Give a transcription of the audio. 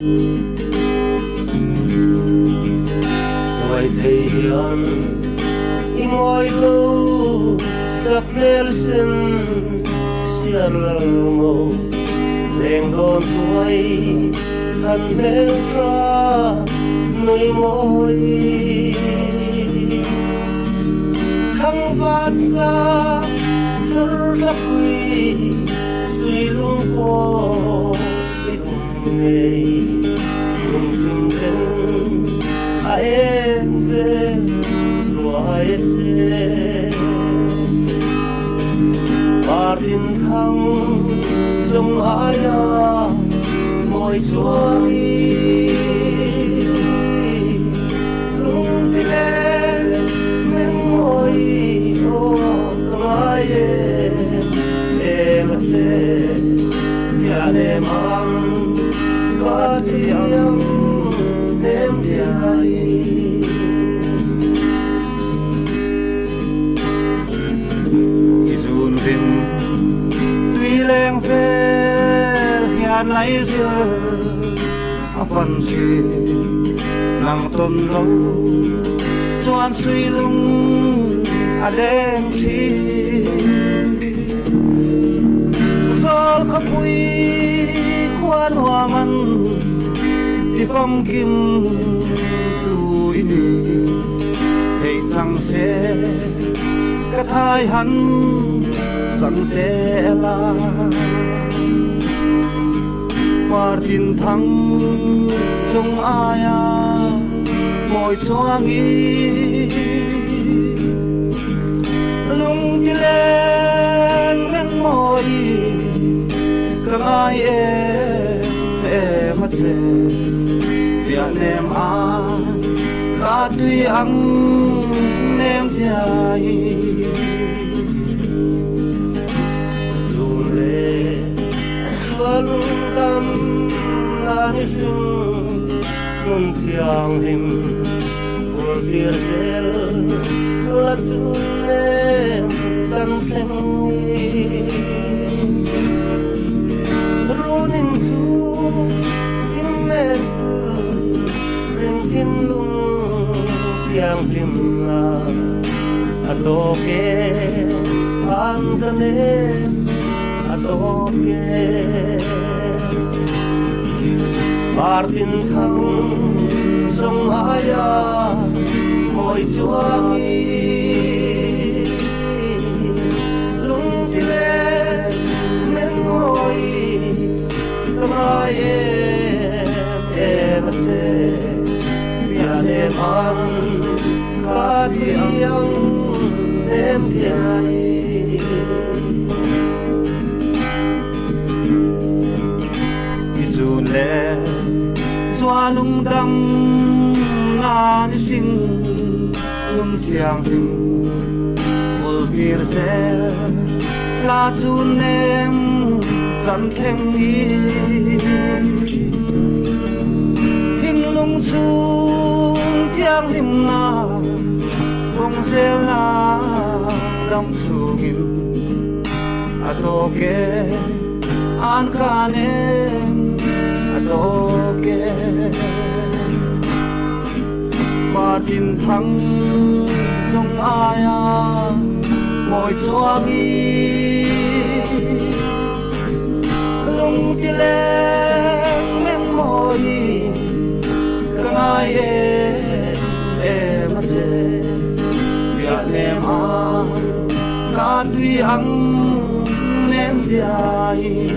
rồi thấy hiền i ngồi lâu sắp nel xin xiar mồ lên đón tuổi khăn mel ra nơi môi khăng vát xa sơ thấp quy suy lung po đi cùng nghề cùng chung tên em về loài xe Martin thăng sông Aya môi xuôi lung đi lên men môi ô ngài em sẽ nhà em ăn có tiếng em dài leng về nhà lấy giờ phần chi nắng tuần lâu doan suy lung đen chi gió khắp quy khoan hoa mặn thì phong kim tuổi đi thấy rằng sẽ cắt hai hắn rằng tê la Martin thăng sông Aya môi xoa nghi lung đi lên ngang môi càng ai em phát xe Việt Nam an cả tuy ăn nem dài lung tâm là như sương ngân thiang hình phun tia sel là chun em chân chân runin chu thiên mẹ tu rin thiên lung thiang lim na atoke andane atoke Martin thăng sông Aya môi chuangi lung thì lên men môi kamai em sẽ nhà em ăn cả tiếng em dài lệ xoa lung đâm na đi sinh lung thiang hình vô kia sẽ là chun em dần thanh ý hình lung xuống thiang lim na không sẽ là đâm xuống hình atoke an can em atoke Martin thăng sông Aya môi xoa nghi lung ti lên men môi càng ai em sẽ Việt Nam an cả tuy ăn nem dài